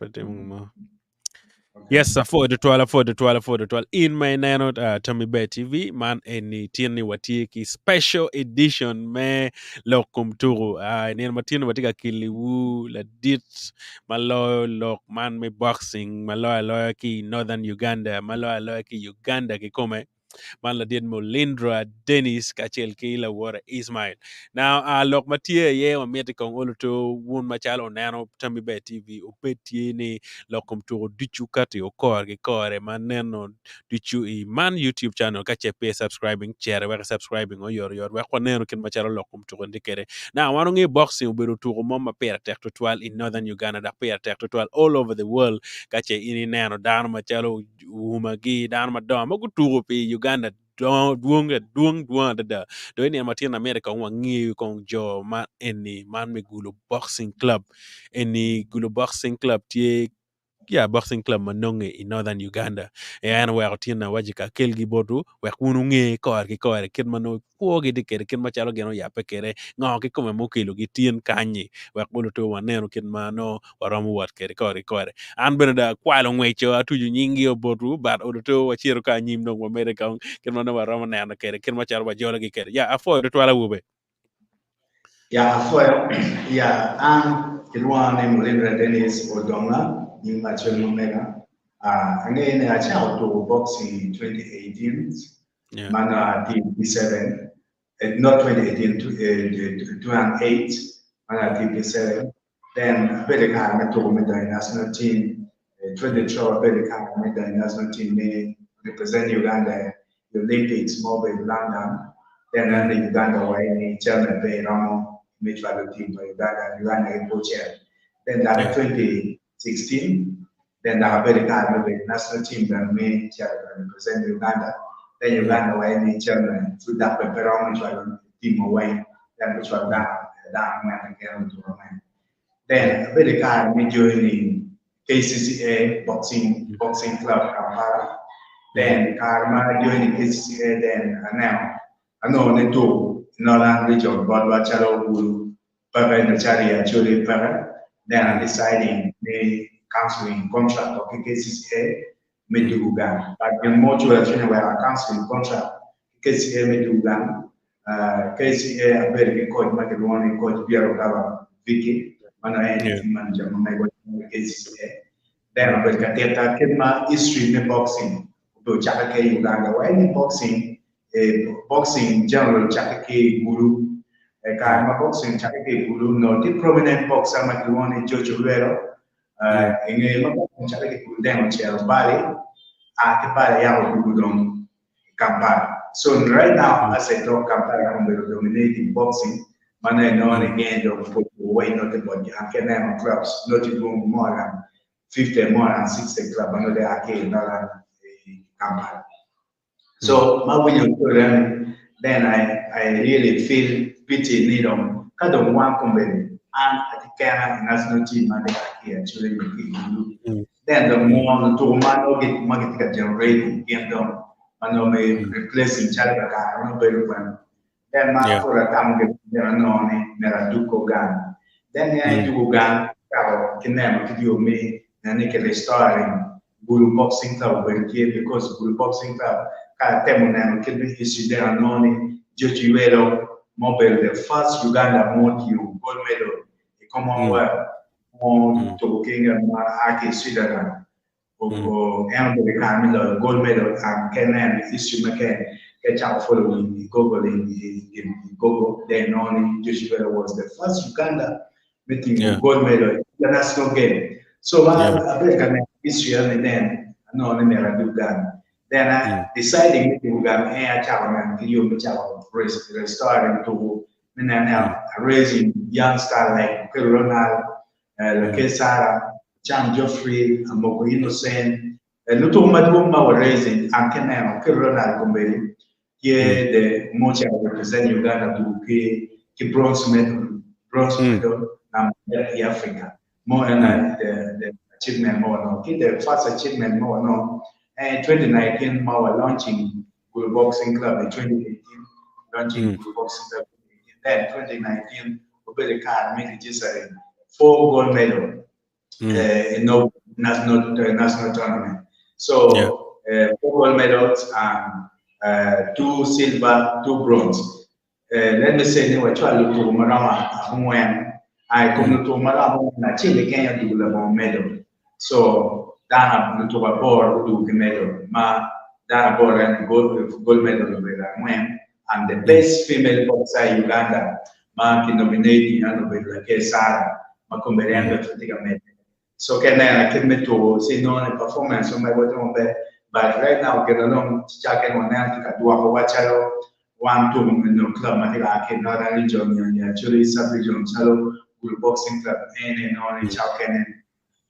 Okay. Yes, afford the 12. In my nano Tommy Bear TV, man, any tierney watiki special edition me lokum turu. Ni matino watika kili wu la dit malo lok man me boxing malo ki Northern Uganda malo ki Uganda ki come man la did Molindra Dennis kachel kila wara Ismail. Now lok matia ye wa meti kong oluto wun machalo nano Tommy Bear TV upeti ni lokum to dichu kati o kor gi kore maneno dichu I man YouTube channel kache pe subscribing share wa subscribing o yor wa koneno kin macharo lokum to ndikere na wanu ngi boxing uberu to mama per tek to 12 in Northern Uganda da per tek to 12 all over the world kache ini neno dan machalo umagi dan madam go to pe Uganda duong da do ni amatin America wangi kong jo man eni man me Gulu boxing club eni Gulu boxing club tie boxing club manonge in Northern Uganda and we are tina wajika kelgi bodu we kunu nge kor kid mano pogi dikere kid machalo geno ya pekere ngo ki come mukilo gi tien kanyi we kulu to waneno kid mano waramu wat kore an benada kwalo ngwecho atuju nyingi obodu but odo wachiro ka nyim no America kid mano waramu neno kere kid machalo wajola gi kere afo to twala wube Kilwa ni Mulindra Dennis Odonga, ni Machel Momega. Again, I child to boxing 2018, mana TP7, not 2018, 2008, mana TP7. Then very kind of to the national team, 2012 very kind of the national team, may represent Uganda, the Olympics, mobile London. Then the Uganda way, Chairman Bay Ramo. Mutual team by Uganda co-chair. Then that 2016, then the American the national team that made represent Uganda. Then Uganda were any chairman through that Peperon mutual team away, then which was that man again to remain. Then American me joining KCCA boxing club Kampala. Then Karma joining KCCA. Then now I know the two. Northern region, but Bachalo Gulu, Papa and the Chari actually Papa. Then I'm deciding the counseling contract of KCCA made to Uganda. But in more to where a counseling contract, KCCA made to Uganda. KCCA, a very good coach, Makedoni, coach Piero Gava, Vicky, and manager, KCCA. Then I'm going to get my history in boxing. To Chaka Uganda, why in boxing? Boxing general Chakake Gulu, Karma boxing Chakake Gulu, no, the prominent boxer Makiwani George Ruero, in a Chakake Gulu, then Chel Bali, Akipara Yao Gudon, Kampala. So right now, as I talk, Kampala will dominate in boxing, man, I know again, of way not about the academic clubs, not even more than 50, more than 60 clubs, another arcade, Kampala. So when you put them, then I really feel pity need them. Kind of one company and at the Canada national team and they are here actually then the more the two man get market generating game them and may replace each other no very well. Then my for a time get there no ne duko gan. Then I do gan kinem video me and they can restoring Gulu boxing club because Gulu boxing club Temunam can be history there and only Jochiwero Mobile, the first Uganda Motiu gold medal, the Commonwealth, on to King and Aki Sweden, or Amber Camilla gold medal, and Kenan, history McCann, catch out following Google in Google, then only Jochiwero was the first Uganda meeting gold medal, the national game. So I break history and then I know I do that. Then I deciding to go and child and you restoring to raising young stars like Ronald, Kesara, Chan Geoffrey, and Moko Innocent, and Luto Maduma were raising and Kenan, Ronald Kumbeli. Here the Mocha represent Uganda to the bronze medal, Africa. More than the achievement more no. The first achievement more no. And 2019, we were launching Gulu Boxing Club in 2018, launching Gulu Boxing Club in 2019. Then 2019, we made the card, made it just 4 gold medal. no national tournament. So 4 gold medals and 2 silver, 2 bronze. Let me say they were trying to marama when I come to marama na Chile Kenya do the medal. So dana to a board do the medal. Ma dana board and gold medal when and the best female boxer Uganda ma nominating and like Sarah ma come medal. So can I can me to say no performance on my bottom but right now get along jacket on that to do a watchalo one two no club I can not region actually sub region chalo good boxing club and on chaken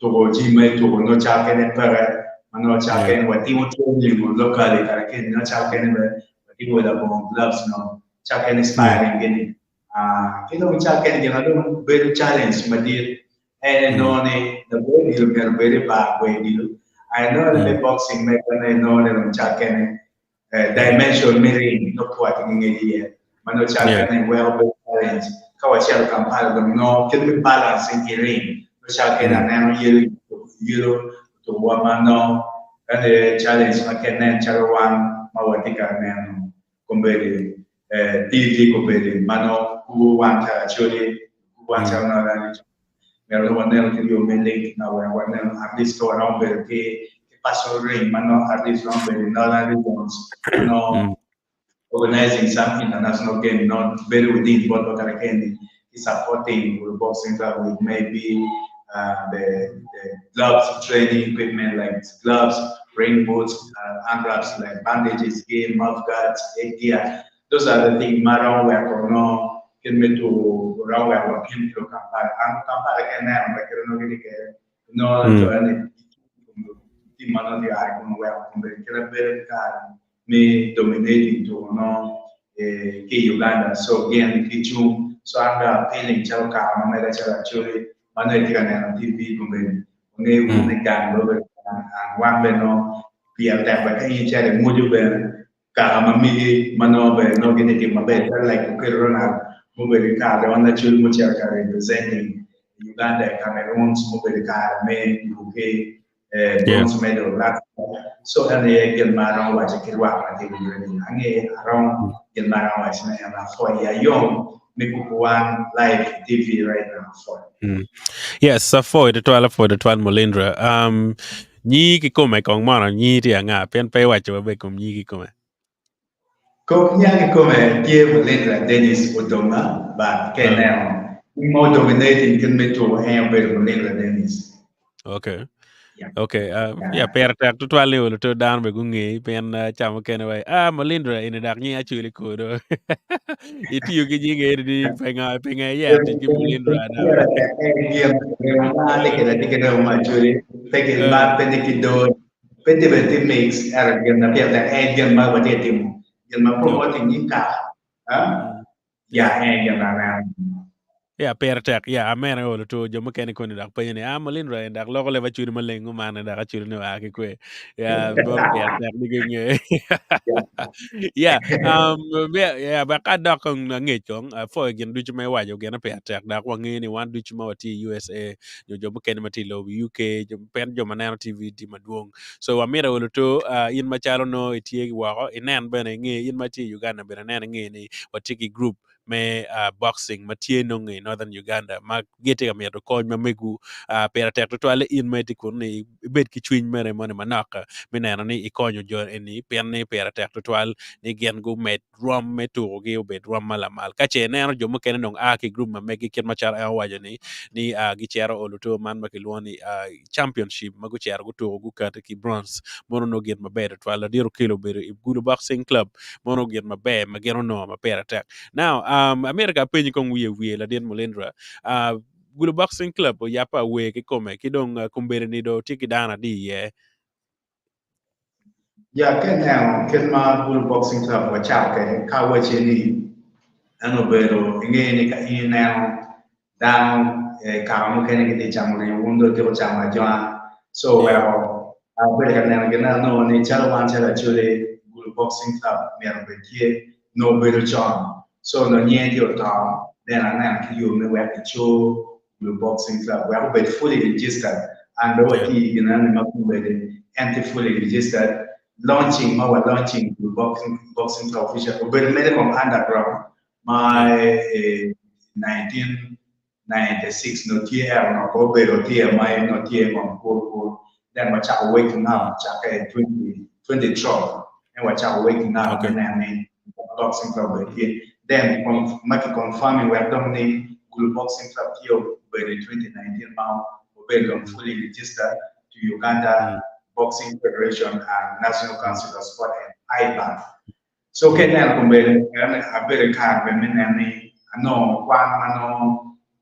to go gmail to no chaken per no chaken what you to locally I can no chaken but you would have gloves no chaken inspiring getting kilo chaken you know very challenge my dear and non the way you can very bad way you. I know the boxing make when I know that I'm checking dimension mirroring no quite in a year. Mano checking well balance. Kawachel Kampala no can be balancing in ring. No checking and now you to woman no and the challenge I can then one mawatika nano kumbeli TV kumbeli mano who want actually who wants another pero wanel que dio mele na wanel artist ko around pero que pasó ring mano artist around pero no la response mano organizing some international game not very within what can is supporting the boxing club with maybe the gloves training equipment like gloves ring boots hand wraps like bandages game mouth guards gear those are the things matter where no can me to raw where can to Kampala and Kampala can now but you know no to any di mano di ai con where con per che me dominating to no che Uganda so again che so anda appealing ciao ka ma me da ciao actually mano e tirane TV come ne gang lo and one beno pia te pa che c'è molto bene ka ma mi mano be no che ne ma be like che Ronaldo Mubericare, on actually Muchaka representing Uganda and Cameroon's Mubericare, made UK bronze medal last year. So, and the Gilmaro was a Kirwaka, around Gilmaro was for a young Mikupuan live TV right now. For yes, so for the 12 Molindra. Nyi ki kome kong mano nyi ti nga pen pe wa cho be kum nyi ki kome. Nyaki come Kiev Lindra Dennis Odoma, but can now more dominating can be to hang with Lindra Dennis. Okay. Okay. Yeah, per tak to twali ulo to down be gungi pen chama kene way. Molindra in dak nyi actually ko do. Iti yu ki nyinge di penga ya ti ki Molindra na. Che la maggiore perché il bar che do pete pete mix era che na pia da e ma va te timo che ma promoting ni ka ya e na ya per tek ya amena wala to jomo kene ko dak panyane amalin ra dak loko le vachuri malengo mana dak achuri no aki kwe ya bor per tek nge ya ya ba ka dak nge chong fo gen du chuma wajo gen per tek dak wangi ni wan du chuma wati USA jomo kene mati lo UK pen jomo na TV di maduong so amera wala to in machalo no itie wa inen bene nge in mati Uganda bene nge ni watiki group me boxing matie nong in northern Uganda ma gete am yato ko ma megu pera tek to ale in meti kun ni bet ki chwin mere mone manaka me neno ni ikonyo jo ni pen ni pera tek to al ni gen go met rom metu gi bet rom mala mal ka che neno jo mo ken nong a ki group ma megi ken machar a wajo ni gi chero oluto man ma kilwoni championship ma go chero go to go kata ki bronze mono no get ma better to ala diro kilo better Gulu boxing club mono get ma be ma geno no ma pera tek now America penyi kong wiye la den Molindra Gulu boxing club o yapa we ki kome ki dong kumbere ni do tiki dana di ye ya ke now ke ma Gulu boxing club wa cha ke ka wa che ni ano pero nge ni ka in now down ka mo ke ni ke chamo ni wundo ke chama jwa so well but ka na ke na no ni cha wan cha la chule Gulu boxing club me ro be tie no pero chon so no niente o ta nella neanche io mi vuoi che ciò Gulu Boxing Club. We have fully registered and we were anti-fully registered. Launching Gulu Boxing Club official. We made from underground. My 1996 no TR no go no TR my no TR on go then watch out waking up check 2012 and watch out waking up and then boxing club again then make confirming we have done the Gulu Boxing Club here by the 2019 now we are fully registered to Uganda Boxing Federation and National Council of Sport and IBAN. So cái này cũng về khả về mình này nó quan mà nó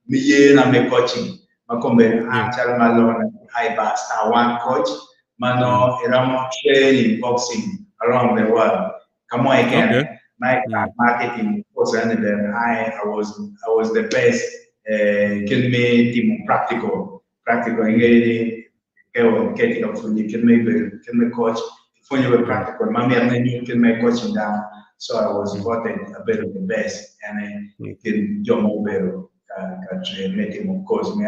mi là me coaching mà cũng về anh mà lo hai ba star one coach mà nó era training boxing around the world. Come on again, my marketing was and then I was the best can me team practical engaging getting up from you can me coach. When you were practical, mommy and then you can make coaching down. So I was voted a bit of the best, and then you can jump over making of course, me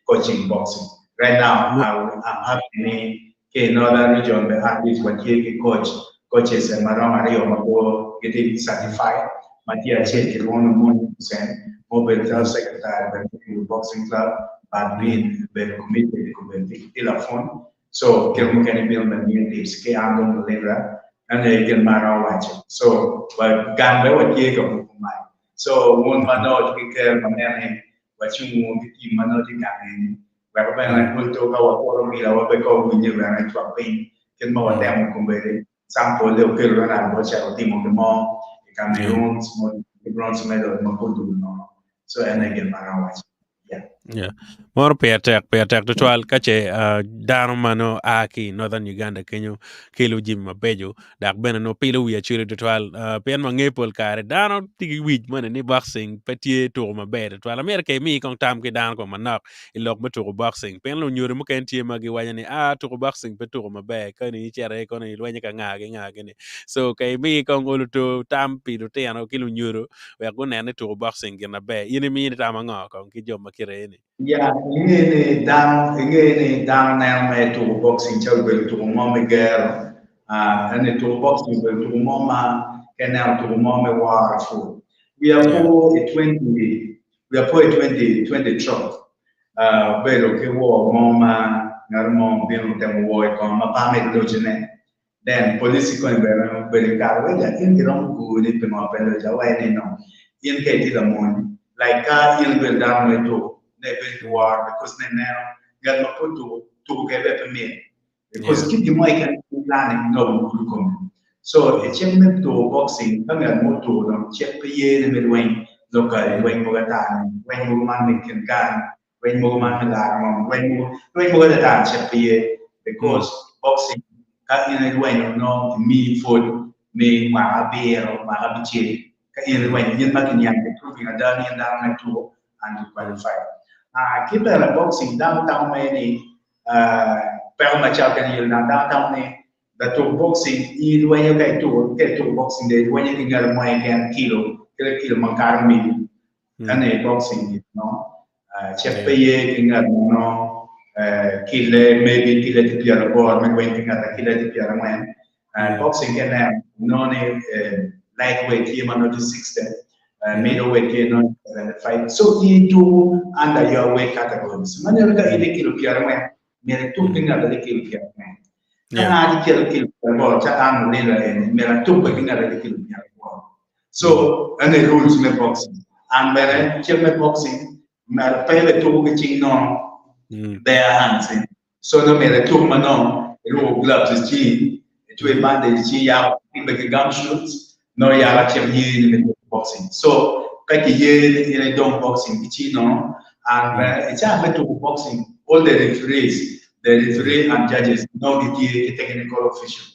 coaching boxing. Right now, I'm happy in another region, the athletes were taking coaches and Madame Mario Mago getting certified. Matia Check, 100%, mobile secretary of the boxing club, but being very committed to the telephone. So can build the new tips, ke andong lera, and they can mara watch. So but gambe what ye go my. So one mano to care manane, what you want to keep mano to gain. Where when I put to our me, our beko with you and I drop in, can more them convey. Sample little kill run and watch out team of the mall, you can be rooms, the bronze medal, no good to know. So and they can mara watch. Yeah. More peatek to twal kache dano mano aki Northern Uganda kenyo kilo jim mabejo dak bena no pilo wi achire to twal pen mangepol kare dano tigi wij mana ni boxing petie to mabe to twal America mi kong tam ke dano ko manak ilok beto boxing pen lo nyure mo ken tie magi wanya ni to boxing peto mabe ka ni chere ko ni lwanya ka ngage ni so kay mi kong olo to tam pi to teno kilo nyuro we go nene to boxing gina be yini mi ni tamanga kong ki jom makire ni. Yeah, ini down now me to boxing chal bel to mama girl. And to boxing bel to mama can now to mama war food. We are for a 20 truck. Belo ke war mama ngarmo belo tem war ko ma pa me do jene. Then police ko belo ka we ya in rom go ni pe ma belo ja wa ni no. In ke ti la mon like ka in bel down me to war because they now get my put to get up me because keep the mic and planning no good come so a check me to boxing kan ga mo to no check pe ye ne when local when mo gata when mo man can gan when mo man la when mo gata check pe ye because boxing ka in when no me food me ma beer ma biche ka in when yin ma kin yan proving a done in down to and to qualify. Keep the boxing downtown many Pelma Chalkan Hill downtown the two boxing in when you get to boxing day when you can get a more again kilo macaroni and a boxing you know chef paye can get no kill maybe kill it to the board when you get a kill it to the man boxing can have no lightweight here man 60 middleweight here no 75 so he do under your weight categories man you get 80 kilo here man mere tu pinga da kilo here man kana di kilo board cha am le la mere tu pinga da kilo here so and the rules me boxing and when me boxing mere pele tu ke ching no bare hands so no mere tu mano ro gloves chi tu e bande chi ya be gum shoots no ya la chemie in boxing so like ye don't boxing chi no and it's a to boxing all the referee and judges know the technical official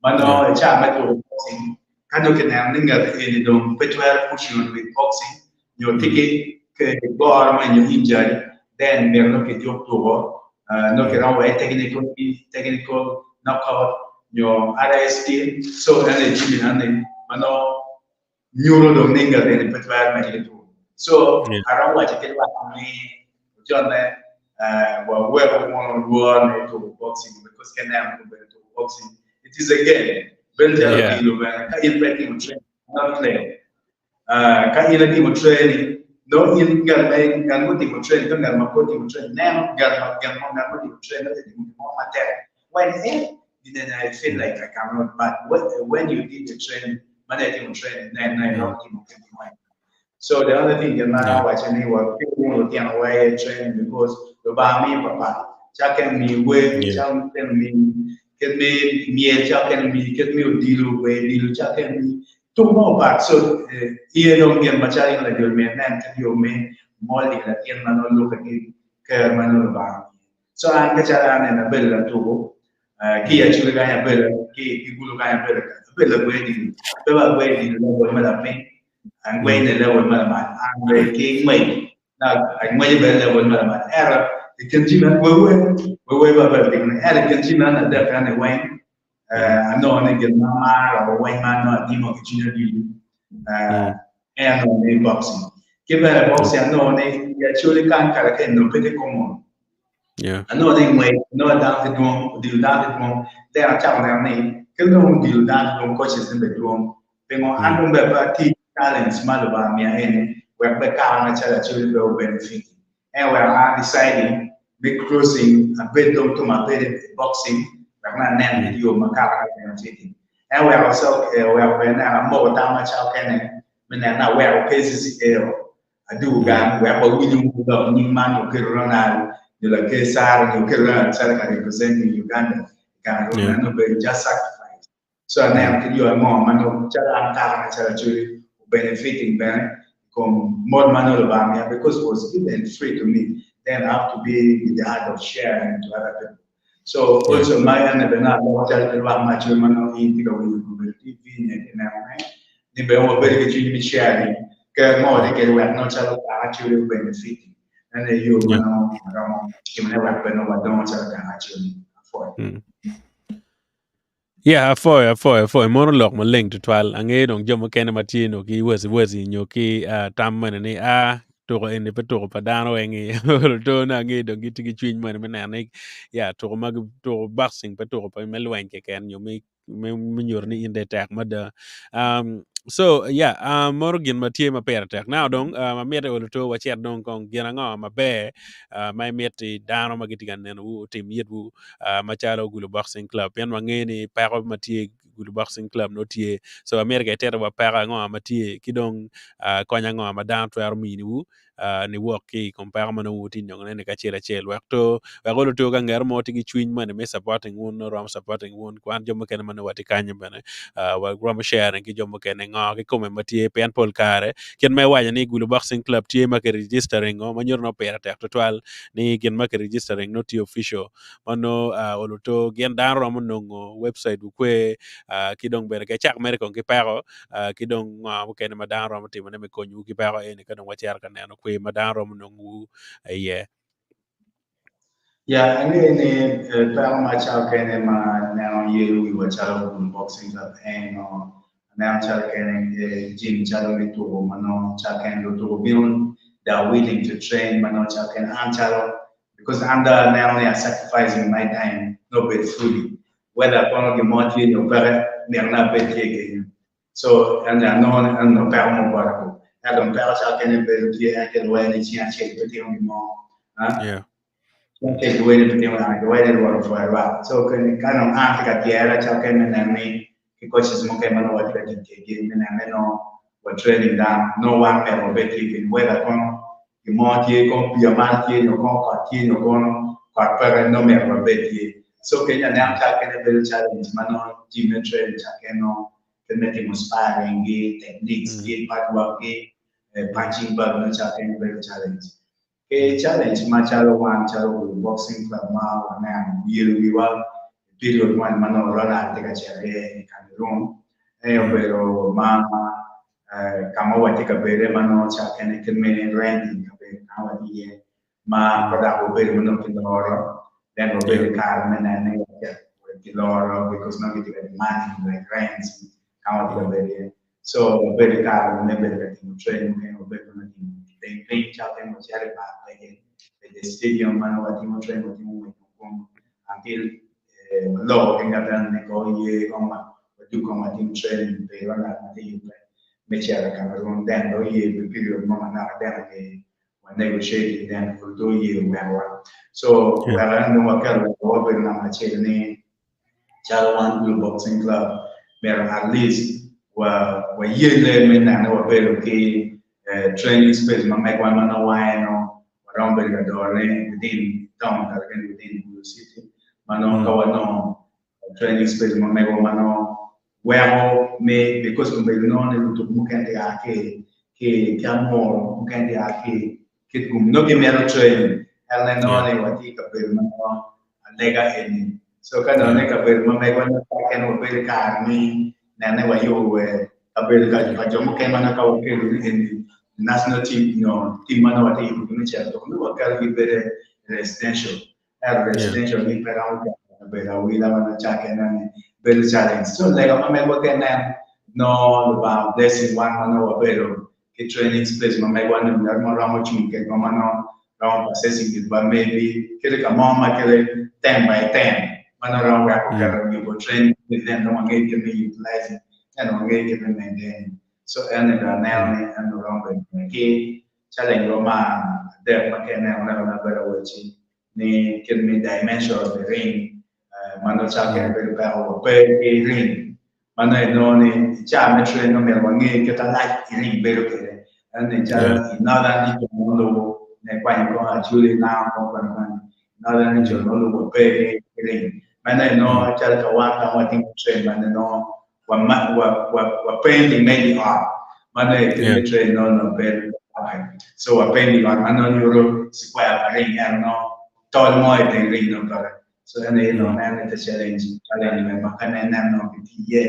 but no it's a to boxing kado ke na ninga in don't between pushing with boxing your ticket ke go when you injured then they look at your to no ke raw technical knockout your RST so energy and mano neuro do ninga de petwa me so around what you get what me John well where one run to boxing because can have to boxing. It is a game. Ben tell you man, in betting train not play. Các in team training no in gan mo team training kan gan ma ko team training nem gan mo team training that team mo matter when then I feel like I cannot but when you did the training man team training then I know team can be. So the other thing that I watch and was people looking away training because the bar me papa chakan me way chakan me get me chakan me get me dilu way dilu chakan me two more parts. So here don't get much like your man and your man molly that in man look at it care man bar. So I'm the charan and a bella too. Ki actually gaya bella ki gulu gaya bella way dilu bella way dilu no anh quay này level mà bạn anh về cái mình là anh quay về level mà bạn era thì chân chính là quay vào về tình này era chân chính là đẹp cái này quay anh nói này cái mà là quay mà nó đi một cái chuyện gì em nói này boxing cái về boxing anh nói này actually can cái nó phải cái common anh nói này mình nói đang cái đường điều đang cái đường để anh chọn này cái đường điều đang cái đường coaches nên cái đường bên ngoài anh cũngแบบที่talents maluba mia ene we're back on each other to go benefit and we are deciding big crossing a bit to my boxing we're not nan video makaka benefiting and we are also we are when more tama chao kene men na we are cases adu gan we are willing to go ni man o ke ronald de la que sar o ke ronald sar ka represent Uganda can ronald no be just sacrifice so now can you more man o chala antara chala churi benefiting them from more manual Bamia because it was given free to me. Then I have to be in the art of sharing to other people. So also my and the not much manual in the TV and the very good to sharing. Get more they get where not actually benefiting. And then you know never don't actually afford. Yeah, for monologue mo leng to twal ange dong jomo kene matino ki wezi nyoki tamman ni to en pe to pa dano engi to na nge dong giti gi chwin man ne ya to mag to boxing pe to pa melwen ke ken nyomi me nyor ni inde tak mada so yeah morgin matie ma per tek now dong ma mete to wachet dong kong gina ngo ma be ma mete dano magiti gan nen wu tim yedu machalo Gulu Boxing Club yan wangeni paro matie Gulu Boxing Club no tie so America tera wa para ngo matie kidong konya ngo ma down to armini wu ni work ki compare mano wutin nyong ne ka chela chel wakto wa golo to ga ngar mo tigi chwin man me supporting won no ram supporting won kwan jomo ken man wati kanya bane wa gram share ki jomo ken ngo ki come matie pen pol kare ken me wanya ni Gulu Boxing Club tie ma ke registering ngo manyor no pera tek to twal ni gen ma ke registering no tie official mano oloto gen dan rom no website kwe kidong bere ke chak mere kon ki pero kidong ken ma dan rom ti me ko nyu ki pero en ka dong wachar kan no kwe ma dan rom no ngu ye yeah ini pelo macam kene ma now yeru we were chalo boxing up and now chalo kene gym chalo itu mano chalo kene itu biun they're willing to train mano chalo kene chalo because I'm the now they are sacrificing my time no bet fully whether kono di moti no pere na bet ke so and I know and no pere mo barako and pere chalo kene bet ke and when it's ya che bet mo yeah che due ne potevano anche due loro fuori va so che hanno anche capire ciò che non è me che cosa si muove ma non vuoi che non è meno o training da no one per obiettivi che vuoi da con i moti con più amanti o con qualche o con per non mi obiettivi so che non è anche che per il challenge ma non gym training che no che mettiamo sparring techniques che patwork punching bag non c'è che per il challenge ke challenge ma chalo wan chalo boxing club ma na yeru wiwa period one mano rana te ka chere Cameroon pero ma kama wati ka bere mano cha kene kene ranking ka bere kawa die ma pada ko bere mano kiloro then ko bere ka mena ne kiloro because no get the money like ranks kawa ka bere so bere ka ne bere ka train ne bere no tem cha tem mo chere ba the stadium man wa timo train wa timo until lo che ngadan ne ko ye con ma wa tu con ma timo train pe wa na te yu me c'era Cameroon den lo ye pe period ma na den che wa negotiate den for do ye wa so Yeah. wa ran no wa ka wa pe na ma c'era ne Chalawan Blue Boxing Club, meron at least wa yele men na wa pero ke training space ma mai kwa na wa no wa ron be ga dore within town ka within Gulu City mano ka wa no training space ma mai wa no where me because kumbe no ne to mu kan ya ke kamo mu kan ya ke kum no ke mero training el no Yeah. ne wa ti ka pe no lega eni so kana Yeah. ne ka ber ma mai wana ka ken o ber ka ni na ne wa yo ka ber ka jomo ke mana ka o ke in national team no team mana wa te ku ni cha to no wa ka vi ber residential Yeah. residential ni per au ka ber a wi la mana cha ke na ni ber challenge so le ka ma mai wa ke na no ba blessing one mana wa ber ke training space ma mai wana na ma ra mo chi ke ma mana ra processing it but maybe kile ka mama kile 10 by 10 mana orang aku Mm. kalau you go train with them no ngai ke me utilizing and no ngai ke me maintain so ene da Mm. now ne and orang be ke challenge ro ma de ma ke ne ona na bera wechi ni ke me dimension of the ring mana cha ke Mm. be ba o pe ke ring mana no ni cha me train no me wa ngai ke ta like ring be ro ke ene cha Yeah. inada ni ke mo lo ne kwa ni ko a chule na ko kwa nada ni Mm. cho no lo pe ke ring mana Mm. no chal ka wan ka wati train mana no wa painting maybe art mana ke Yeah. me train no per so wa painting art mana no euro square ring no tol mo e ring no para so ene no Mm. na te challenge me makana na no ye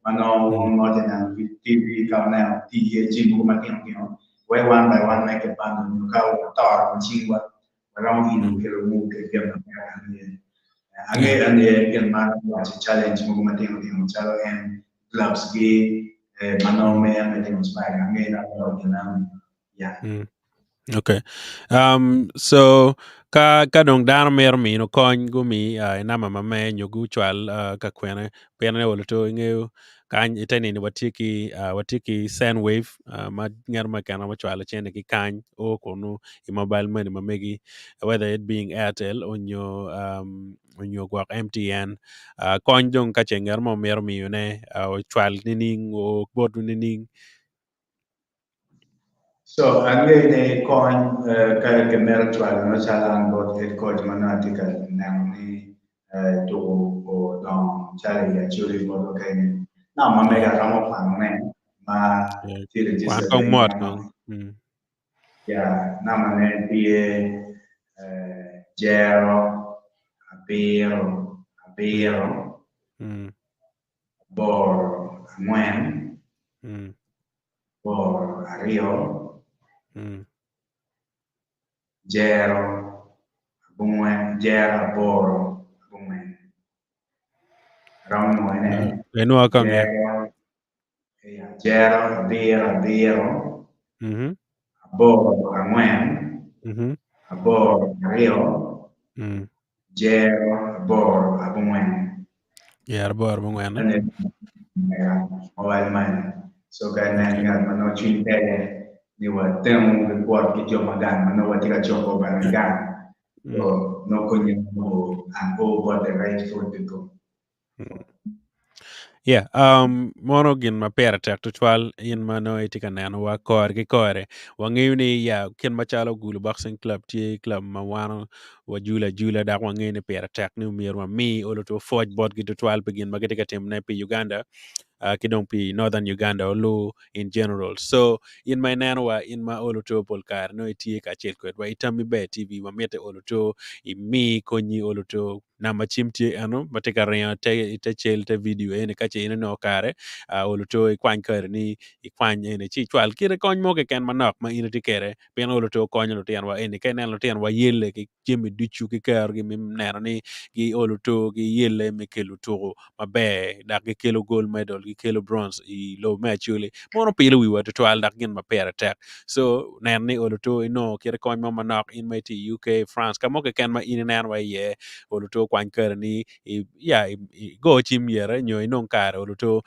mano Mm. mo te na TV ka na ye jimbo ma tin we one by one make a band no ka o tar mo chingwa around in Mm. ke lo mu ke na Yeah. ange yang mana buat challenge mo matino di chalo en clubs gi mano Mm. me matino spag ange na ko na ya Mm. Okay. So ka dong dano mer mi no kony gumi na mama me nyogu chwal ka kwene pene ne wolo to ngeu kan itani ni watiki sand wave ma ngar ma kana ma chwal chene ki kan o kono i mobile money ma megi whether it being Airtel on your guac MTN kony dong ka chengar mo mer mi ne o chwal ni ning o bodu ni ning. so ange ne coin ka mer twal no chala bot et coach manati ka na ni to o don chale ya churi mo do kai na ma me Yeah. ga ramo pa ne ma Yeah. ti Kwan register kong de mod na kong. Mm. ya na ma ne ti Gero, Abiro, Mm. Abiro, Mm. Bor, Ang'wen, Mm. Bor, Ariyo, Mm. Gero, Abung'wen, Gero, Aboro, Abung'wen. Romo Ang'wen, Enua kang ya. Gero, Gero, Abiro, Abiro, Mhm. Aboro, Ang'wen, Mhm. Aboro, Ariyo, Mm. Gero, Aboro, Abung'wen. Ya arbor mo ngwana. Ane mobile money. So kaya Okay. nga mano chinte ni wa tem report ki jo magan mano wa tika choko banagan. Mm. So no kunya no and over the right for the go. Mm. Yeah, mono gin ma pera tek to twal in mano etika neno wa kor ki kore. Wangeyo ni ya ken machalo Gulu Boxing Club ti club ma wano wa jula da wangeyo ni pera tek ni umir wa mi olo to forge bot gi to twal begin magitika tim na pi Uganda. Kidong pi northern Uganda or low in general. So in my nanwa in my oloto polkar no itie ka chel kwet wa itami be TV wa mete oloto i mi konyi oloto na machim tie ano mateka ria te chel te video ene ka che no kare olo to ikwan kare ni ikwan ene chi chwal kire kon mo ke ken manok ma ine tikere pen olo to kon lo tian wa ene ken lo tian wa yele ke jemi dichu ke kar gi mim nero ni gi olo to gi yele me kelo to mabe da gi kelo gold medal gi kelo bronze I lo matchuli mono pile wi wa to twal dak gin ma pere tek so nen ni olo to no kire kon mo manok in ma ti UK France ka mo ke ken ma ine nen wa ye olo to kwan kare ni go chim yere nyo non kare olo to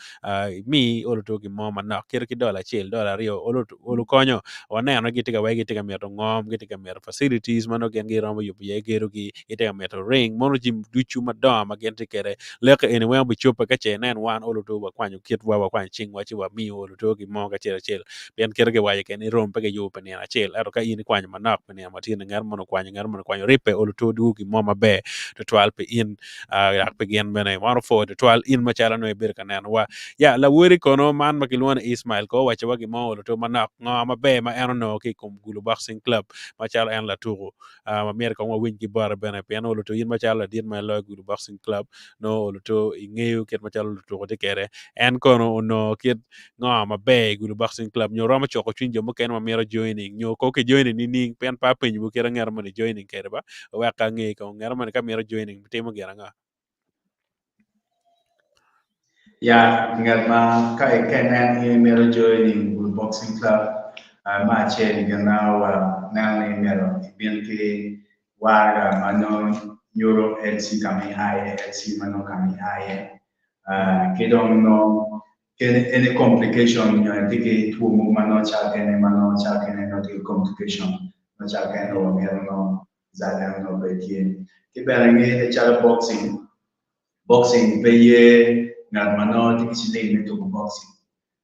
mi olo to gi mo manok kire ki dola chel dola rio olo konyo waneno gi tiga wegi tiga meto ngom gi tiga meto facilities mano gen gi rombo yup ye gero gi tiga meto ring mono jim duchu madom again tikere leke ene wen bu chopa ka che nen wan olo to ba kwanyo kit wa kwanyo ching wa chi wa mi olo to gi mo ka chel ben kere ge waye ken rom pe ge yu pe ne achel ero ka ini kwanyo manok pe ne matin ngar mono kwanyo ripe olo to du gi mo mabe to 12 pe in yak pe gen bene mono fo to 12 in machala no e ber kanen wa ya la wori kono man makilwana Ismail ko wache wagi mo olo to manok ngo mabe ma eno no ki kum Gulu boxing club machala en la turo ma mier ko win ki bar bene pe olo to in machala din ma lo Gulu boxing club no olo to ingeu ket machala lo to de kere en kono no kit ngo mabe Gulu boxing club nyo roma choko chinjo mo ken ma miero joining nyo ko ke joining ni ning pen pa pin bu kera ngar man joining kere ba wa ka nge ko ngar man ka miero joining temo gera nga Ya, ngat ma ka kenen ni mero joining Gulu boxing club ma che gana wa na ni mero bien ke wa mano Euro LC kami aye LC mano kami aye ke don no ke any complication ya tike tu mo mano cha kene no tike complication no cha kene no mero no zala no betie ke berange cha boxing peye ngat mano tiki chile to boxing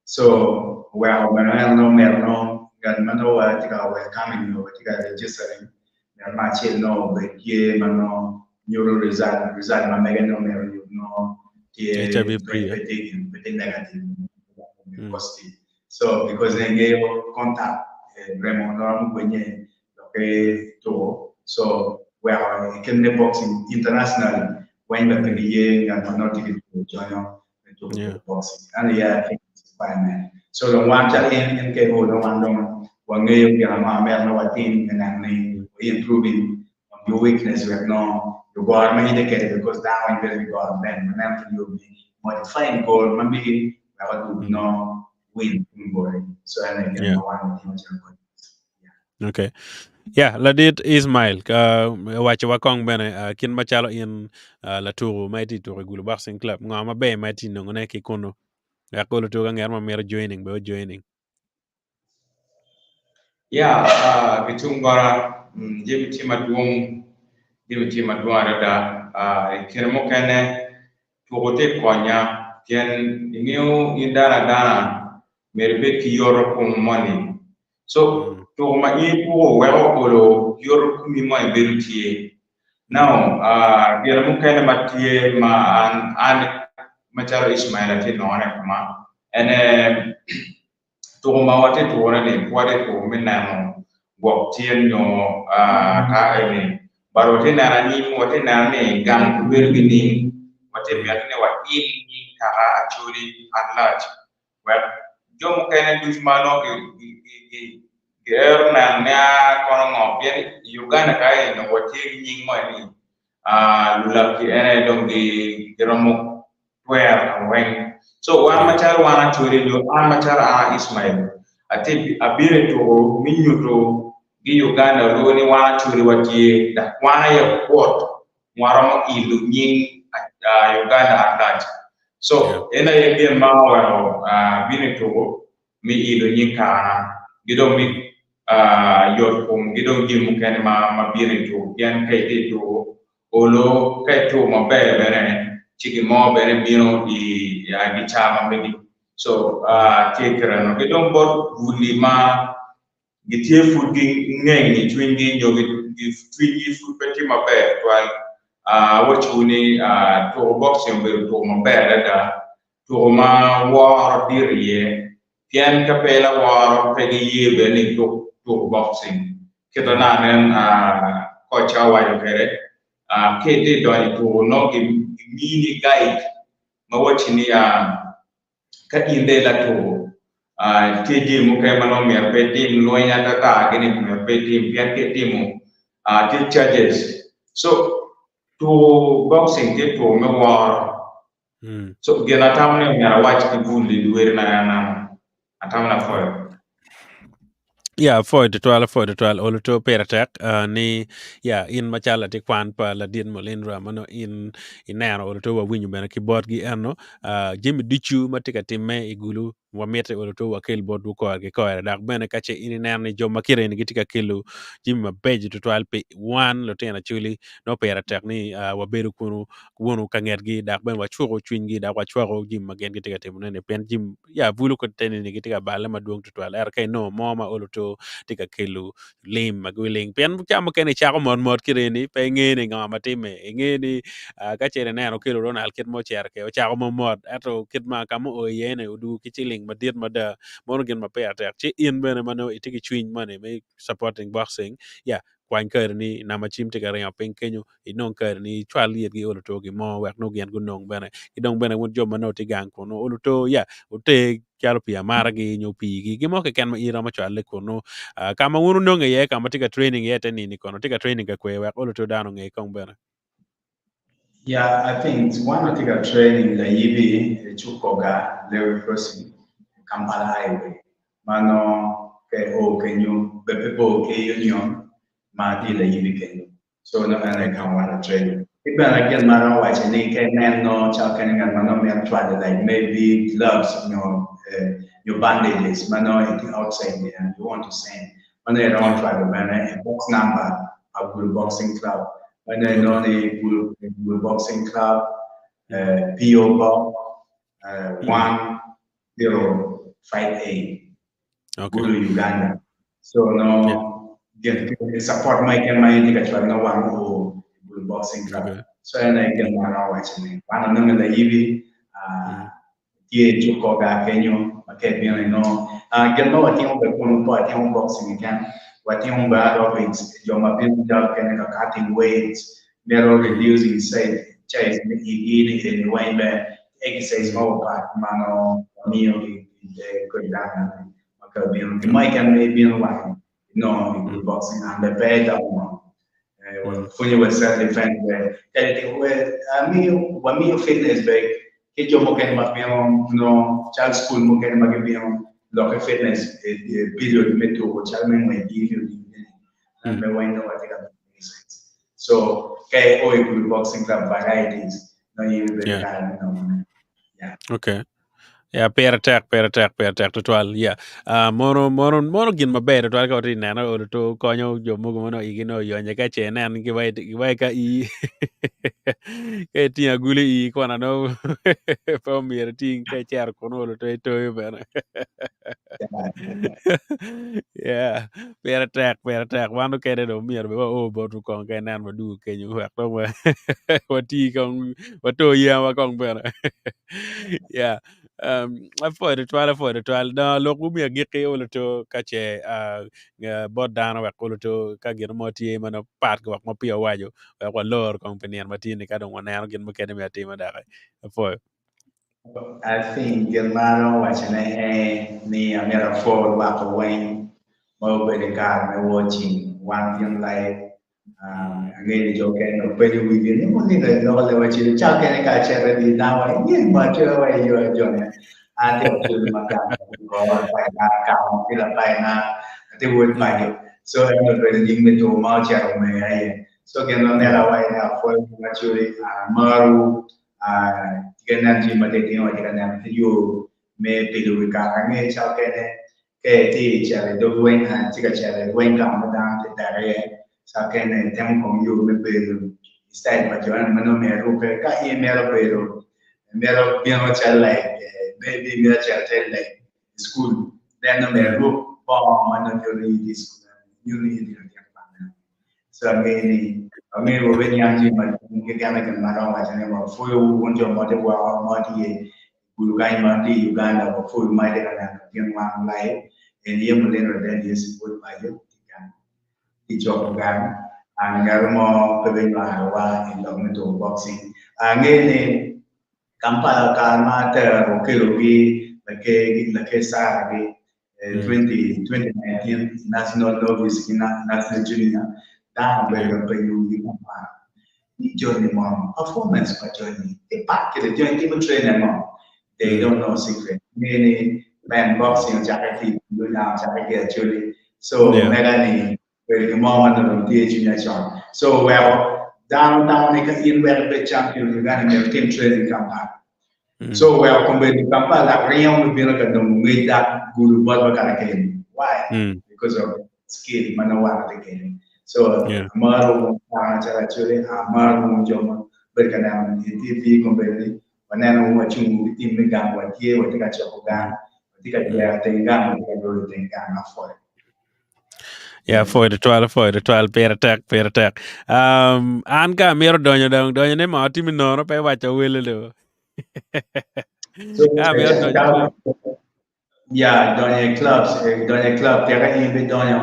so well mano merno ngat mano wa tika welcoming no tika registering ngat ma che no peye mano neuro result ma mega no mero no tie HIV free bete negative positive so because they gave contact remo no kwenye okay to so well can the boxing internationally when the PBA and not to join to boxing. And yeah, I think it's fine, man. So the one that in cable, the one don't one day you get a man, no team, and then we improving on your weakness. We have no you go out many decades because down in we go out then, and then you'll be modifying goal, maybe I would no win boy. So I think no one team. Okay. Yeah, ladit Ismail ka wacha wakong bene kin machalo in la turu mighty to Gulu boxing club ngama be mighty no ngone ki kono ya ko to ngar ma mer joining be joining Ya, bitung bara jemi tima duong ada kene mo kene tugote konya ken ingiu indana dana merbe ki yoro kum money so to ma yi ko wero kolo yoro kumi mo e berutie now biar mo kene matie ma an macharo Ismaila ti no ne kama ene to ma wate to wona ne kwade to minano gok tien no ka ene baro te na ni mo te na ne gang ku ber gini wate mi ne wa in ni ka actually at large well jom kene dus mano ge na na kono ngo bien Uganda ka ene wate ni mo ni lula ki ene dong di geromo where when so one machar wana chori do an machar Ismail ati abire to minyu to gi Uganda do ni wana chori wati da wana ya port waramo ilu nyin Uganda atach so ena ye bien ma wa bine to mi ilu nyin kana gido mi yor kum gido gimu ken ma bine to yan kai to olo kai to ma be bene chiki mo bene bino di di chama medi so kekra no ke don bor wuli ma gitie fudi ngengi twingi nyogi twingi fu peti ma be twal wachuni to boxing be to ma be da to ma war dirie pian kapela war pegi ye bene to boxing kita nanen ko chawa yo kere Kete don to no mini guide ma watchini ka inde la to tiji mu kai mano mer pe team loya ta gini mer pe team pian ke team te charges so to boxing ke to me war so gena tamne me watch ki bulli duwer na atamna fo Yeah, for the 12 all to peratek ni in machala ti kwan pa la din molindra mano in nano all to wa winyu bena keyboard gi enno Jimmy Dichu matika timme igulu wa mete all to wa kel board ko arge ko era dak bena kache in nano jo makire ni gitika kelu Jimmy mabeji to 12 pe 1 lo tena chuli no peratek ni wa beru kunu wonu kanger gi dak ben wa chugo chwingi dak wa chugo Jimmy magen gitika timne ne pen Jim vulu ko tene ni gitika bala maduong to 12 er kay no moma all to tika kelu lim magwiling pen chama kene chako mon kireni pe ngene ngama time ngene ka chere neno kelo Ronald kit mo cher ke chako mod ato kit ma kamo o yene udu kichiling madiet mada mon gen ma pe atek chi in bene mano itiki chwin mane me supporting boxing kwan ker ni nama chim tika ringa pin kenyo inong ker ni chwal yet gi olo to gi mo wek no gen gunong bene idong bene won joma no tigang kono olo to ute chalo pi amara gi nyo pi gi mo ke ken ma ira ma chwal kono kama wunu nonge ye kama tika training yete nini kono tika training ka kwe wek olo to dano nge kong bene. Yeah, I think one of the training the EB Chukoga level crossing Kampala highway. Mano ke o kenyu bepepo ke union ma di the EB kenyu. So no and I can want to train. People again mano watch and they can no chalking and mano me try to like maybe gloves, your bandages, mano it outside there you want to send. Mano you don't try to man a box number of good boxing club. And then on a Gulu Boxing Club, PO Box 1058, Gulu, Uganda. So no, get support my can my indicator no one who Gulu Boxing Club. So and I get one hour watching. One of them in the EV, tie Chukoga Kenyo, Makebian no. Get no what you want boxing again. What you want aerobics, your mobility and cutting weights. They're reducing say chase eating in way back exercise more part mano meal the good down the mic and maybe one no boxing and the bed one when you were self defense where I mean when me fitness bag que yo mo ken mag no child school mo ken mag lo que fitness period me to child me may give you and me why no I think so kay good boxing club varieties no you very yeah okay pair attack total mono gin maber total ka tin nana olo to konyo jomugo mono igino yonye ka chenen gi ka i ke tia gule i kwana no pa mir ting ke char kono olo to bana yeah pair attack wano kede do mir be o botu kon ke nan madu ke nyu hak to wati kong wato ya wa kong bana yeah for the twelve no look we me gike olo to kache bod dana we olo to ka gin moti mano pat ko mo pio wajo wa lor company an matini ka don wana gin mo kede me atima da for I think Germano watching ni amera for walk away mobile the car me watching one young life again joke no pedi weekend ni mo ni no le watching cha ke ka chere di na wa ni ma chere wa yo jone ate o tu ma ka ko pa na ka mo ki la pa na ate wo pa yo so I no really ding me to ma chere me ai so que no era wa na fue ma chure maru tiga ji ma de tiga tiga nan yo me pelu ka nge cha ke ti chere do wen tiga chere wen ka ma dan te tare sa que ne tem con yo me pelu stai ma jo ma no me ru ka e me ro bien o cha like maybe me cha te like school then no me ru ba ma no yo ri di school you ri di so again wo ben yang ji ma ke ga me kan ma ro wa ne ma fu yo won jo ma de wa ma di gulu ga ma di Uganda ko fu ma de na tiang wa lai en ye mo le ro de yes wo pa yo di jo ga Angarmo pevela wa ilong to boxing. Ngene Kampala kalma ter okelogi lake saragi 2019 national novice national junior dan bega peyu Kampala. Ni journey mom performance pa journey. E pakke the journey mo trainer mom. They don't know secret. Ngene man boxing jakati do now jakati actually. So Melanie very moment of the junior shot. So well down in where the champion you got in team training Kampala. So well compared to Kampala, Rion will be like a made that Gulu but again. Why? Because of skill, manawa the game. So Amaru actually Amaru Joma berkanam di TV compared wanana wachungu team megang watie watika chokogan watika dia tengang watika dulu tengang afoi. Yeah, for the 12 pair attack. Anka mero donyo ne ma timi no pe wacha wele do. So yeah, donye club tiaka imbe donyo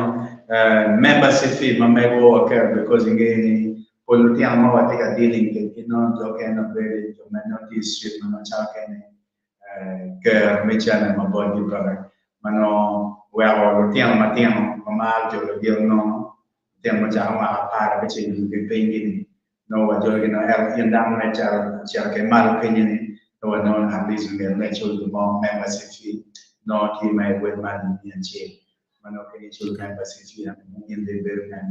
membership fee mamego occur because again politia ma watika dealing ke no doke no very to notice shit no chake ne ke mechana mabodi brother mano wero tiang matiang mama jo dio no tiang ma chama para ke ke pengi no wa jo ke no el yandam na chake mal pengi ni no no at least we get natural the more membership fee no ki mai wet man ni anche mano ke chulu membership fee in the very man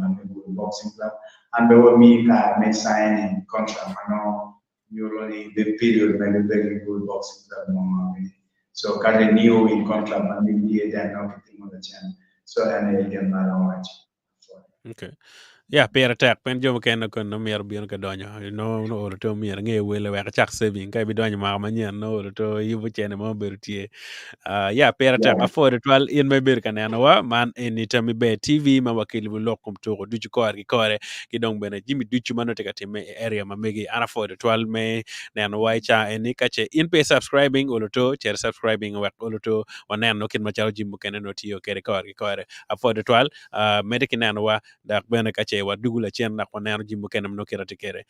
boxing club and be me ka me signing contract mano usually the period when the very good boxing club mama so kare new in contract man ni dia no kiting on the channel so and again man watch okay. Yeah, pair attack pen jo ken ko no mer bien ka donyo no to mer nge wele wa chak saving kai bi donyo ma ma nyen no to yibu chene mo bertie yeah pair attack afore 12 in me ber kan wa man en Tami Be TV ma wakili bu lokum to du ko ar kore ki dong bene jimi du mano te katime area ma megi ana afore 12 me nen wa cha en ka che in pay subscribing to share subscribing wa to wanen no kin ma chaw jimu ken no tiyo kere kore afore 12 mediki nen wa dak bene ka che wa dugula chen na ko neno jimbo kenam no kera tekere